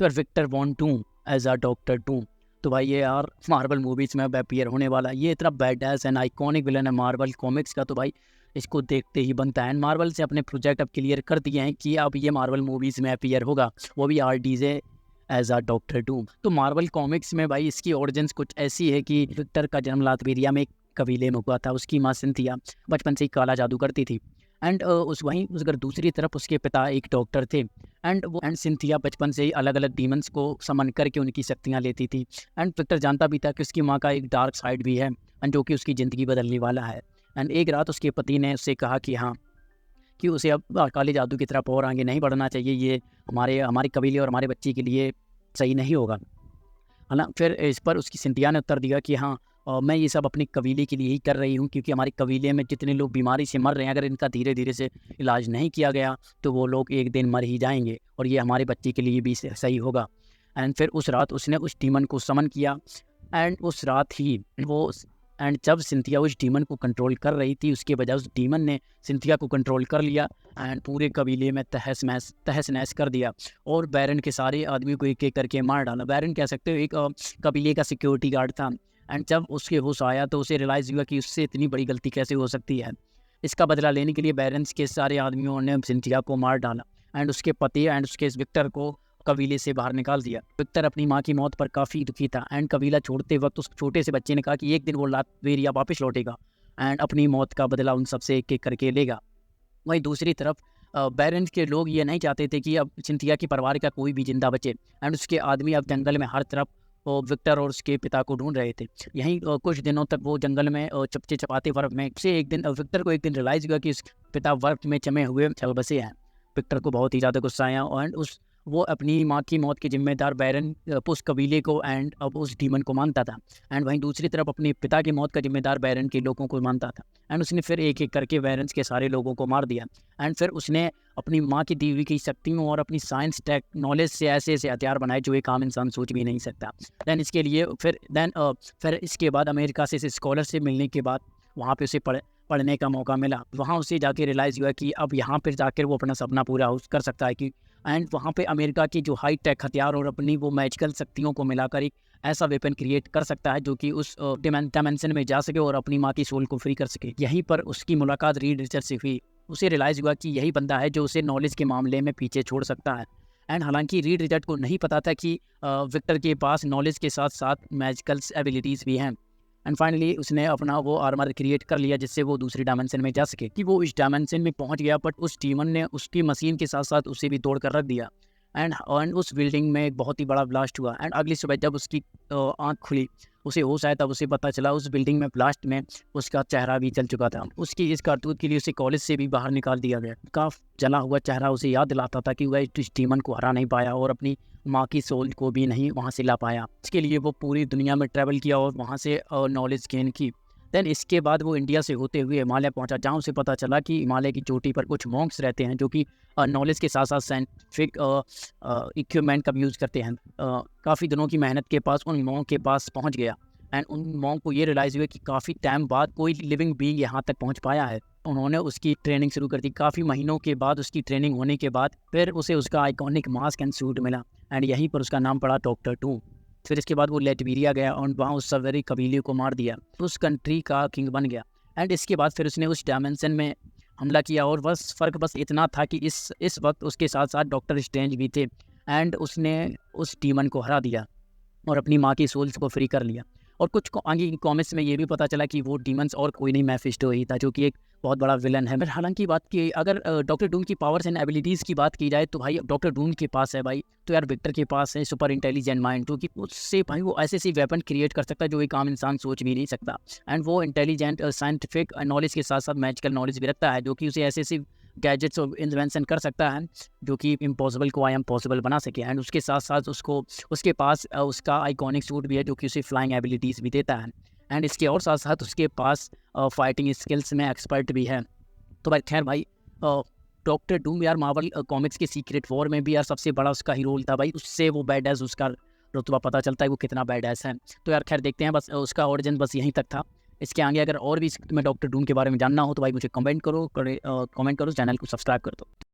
तो यार Victor Von Doom as a doctor Doom, तो भाई ये यार मार्वल मूवीज़ में अब अपीयर होने वाला, ये इतना बैडएस एंड आइकॉनिक विलन है मार्वल कॉमिक्स का, तो भाई इसको देखते ही बनता है। मार्वल से अपने प्रोजेक्ट अब क्लियर कर दिए हैं कि अब ये मार्वल मूवीज़ में अपीयर होगा, वो भी RDJ as a doctor Doom. तो मार्वल कॉमिक्स में भाई इसकी ऑरिजिन्स कुछ ऐसी है कि विक्टर का जन्म लातवीरिया में एक कबीले में हुआ था। उसकी माँ सिंथिया बचपन से ही काला जादू करती थी एंड अगर दूसरी तरफ उसके पिता एक डॉक्टर थे एंड सिंथिया बचपन से ही अलग अलग डीमंस को समन करके उनकी शक्तियाँ लेती थी। एंड विक्टर जानता भी था कि उसकी माँ का एक डार्क साइड भी है एंड जो कि उसकी ज़िंदगी बदलने वाला है। एंड एक रात उसके पति ने उससे कहा कि हाँ, कि उसे अब काले जादू की तरफ और आगे नहीं बढ़ना चाहिए, ये हमारे कबीले और हमारे बच्चे के लिए सही नहीं होगा। है ना। फिर इस पर उसकी सिंथिया ने उत्तर दिया कि हाँ, मैं ये सब अपने कबीले के लिए ही कर रही हूँ, क्योंकि हमारे कबीले में जितने लोग बीमारी से मर रहे हैं, अगर इनका धीरे धीरे से इलाज नहीं किया गया तो वो लोग एक दिन मर ही जाएंगे और ये हमारे बच्चे के लिए भी सही होगा। एंड फिर उस रात उसने उस डीमन को समन किया एंड उस रात ही वो एंड जब सिंथिया उस डीमन को कंट्रोल कर रही थी, उसके बजाय उस डीमन ने सिंथिया को कंट्रोल कर लिया एंड पूरे कबीले में तहस नहस कर दिया और बैरन के सारे आदमी को एक एक करके मार डाला। बैरन कह सकते हो एक कबीले का सिक्योरिटी गार्ड था एंड जब उसके होश आया तो उसे रियलाइज़ हुआ कि उससे इतनी बड़ी गलती कैसे हो सकती है। इसका बदला लेने के लिए बैरन्स के सारे आदमियों ने सिंथिया को मार डाला एंड उसके पति एंड उसके विक्टर को कबीले से बाहर निकाल दिया। विक्टर अपनी माँ की मौत पर काफ़ी दुखी था एंड कबीला छोड़ते वक्त उस छोटे से बच्चे ने कहा कि एक दिन वो लातवेरिया वापस लौटेगा एंड अपनी मौत का बदला उन सबसे एक एक करके लेगा। वहीं दूसरी तरफ बैरन के लोग ये नहीं चाहते थे कि अब सिंथिया की परिवार का कोई भी जिंदा बचे एंड उसके आदमी अब जंगल में हर तरफ विक्टर और उसके पिता को ढूंढ रहे थे। यहीं कुछ दिनों तक वो जंगल में चपचे चपाते बर्फ में से एक दिन विक्टर को एक दिन रियलाइज़ हुआ कि उस पिता बर्फ में जमे हुए चल बसे हैं। विक्टर को बहुत ही ज़्यादा गुस्सा आया एंड वो अपनी माँ की मौत के जिम्मेदार बैरन उस कबीले को एंड अब उस डीमन को मानता था एंड वहीं दूसरी तरफ अपने पिता की मौत का जिम्मेदार बैरन के लोगों को मानता था एंड उसने फिर एक एक करके बैरन्स के सारे लोगों को मार दिया एंड फिर उसने अपनी माँ की दी हुई की शक्तियों और अपनी साइंस टेक नॉलेज से ऐसे ऐसे हथियार बनाए जो एक आम इंसान सोच भी नहीं सकता। फिर इसके बाद अमेरिका से इस स्कॉलर से मिलने के बाद वहाँ पे उसे पढ़ने का मौका मिला। वहाँ उसे जाके रियलाइज़ हुआ कि अब यहाँ पर जाकर वो अपना सपना पूरा कर सकता है कि एंड वहाँ पे अमेरिका की जो हाई टेक हथियार और अपनी वो मैजिकल शक्तियों को मिलाकर एक ऐसा वेपन क्रिएट कर सकता है जो कि उस डायमेंशन में जा सके और अपनी माँ की सोल को फ्री कर सके। यहीं पर उसकी मुलाकात रीड रिचर्ड से हुई। उसे रियलाइज़ हुआ कि यही बंदा है जो उसे नॉलेज के मामले में पीछे छोड़ सकता है एंड हालांकि रीड रिचर्ड को नहीं पता था कि विक्टर के पास नॉलेज के साथ साथ मैजिकल एबिलिटीज़ भी हैं। एंड फाइनली उसने अपना वो आर्मर क्रिएट कर लिया जिससे वो दूसरी डायमेंशन में जा सके। कि वो इस डायमेंशन में पहुंच गया बट उस डीमन ने उसकी मशीन के साथ साथ उसे भी तोड़ कर रख दिया एंड उस बिल्डिंग में एक बहुत ही बड़ा ब्लास्ट हुआ एंड अगली सुबह जब उसकी आँख खुली, उसे होश आया, तब उसे पता चला उस बिल्डिंग में ब्लास्ट में उसका चेहरा भी जल चुका था। उसकी इस करतूत के लिए उसे कॉलेज से भी बाहर निकाल दिया गया। का जला हुआ चेहरा उसे याद दिलाता था कि वह इस डीमन को हरा नहीं पाया और अपनी माँ की सोल को भी नहीं वहाँ से ला पाया। इसके लिए वो पूरी दुनिया में ट्रैवल किया और वहाँ से नॉलेज गेन की। देन इसके बाद वो इंडिया से होते हुए हिमालय पहुंचा, जहाँ उसे पता चला कि हिमालय की चोटी पर कुछ मॉन्क्स रहते हैं जो कि नॉलेज के साथ साथ साइंटिफिक इक्विपमेंट का यूज़ करते हैं। काफ़ी दिनों की मेहनत के पास उन मॉन्क के पास पहुंच गया एंड उन मॉन्क को ये रियलाइज़ हुआ कि काफ़ी टाइम बाद कोई लिविंग बीइंग यहाँ तक पहुँच पाया है। उन्होंने उसकी ट्रेनिंग शुरू कर दी। काफ़ी महीनों के बाद उसकी ट्रेनिंग होने के बाद फिर उसे उसका आइकॉनिक मास्क एंड सूट मिला एंड यहीं पर उसका नाम पड़ा डॉक्टर डूम। फिर इसके बाद वो लातवीरिया गया और वहाँ उस सवेरी कबीले को मार दिया, उस कंट्री का किंग बन गया एंड इसके बाद फिर उसने उस डायमेंशन में हमला किया और फ़र्क बस इतना था कि इस वक्त उसके साथ साथ डॉक्टर स्ट्रेंज भी थे एंड उसने उस डीमन को हरा दिया और अपनी माँ की सोल्स को फ्री कर लिया। और कुछ आगे की कॉमिक्स में ये भी पता चला कि वो डीमंस और कोई नहीं, मैफिस्टो ही था जो कि एक बहुत बड़ा विलन है। हालांकि बात की अगर डॉक्टर डूम की पावर्स एंड एबिलिटीज़ की बात की जाए तो भाई डॉक्टर डूम के पास है भाई, तो यार विक्टर के पास है सुपर इंटेलिजेंट माइंड, जो कि उससे भाई वो ऐसे वेपन क्रिएट कर सकता है जो एक आम इंसान सोच भी नहीं सकता एंड वो इंटेलिजेंट साइंटिफिक नॉलेज के साथ साथ मैजिकल नॉलेज भी रखता है जो कि उसे ऐसे गैजेट्स और इन्वेंशन कर सकता है जो कि इम्पॉसिबल को आई एम पॉसिबल बना सके एंड उसके साथ साथ उसके पास उसका आइकॉनिक सूट भी है जो कि उसे फ्लाइंग एबिलिटीज़ भी देता है एंड इसके और साथ साथ उसके पास फाइटिंग स्किल्स में एक्सपर्ट भी है। तो भाई खैर भाई डॉक्टर डूम यार मार्वल कॉमिक्स के सीक्रेट वॉर में भी यार सबसे बड़ा उसका ही रोल था भाई, उससे वो बैडएस उसका रुतबा पता चलता है वो कितना बैडएस है। तो यार खैर देखते हैं, बस उसका ओरिजिन बस यहीं तक था। इसके आगे अगर और भी तुम्हें डॉक्टर डूम के बारे में जानना हो तो भाई मुझे कमेंट करो, चैनल को सब्सक्राइब कर दो।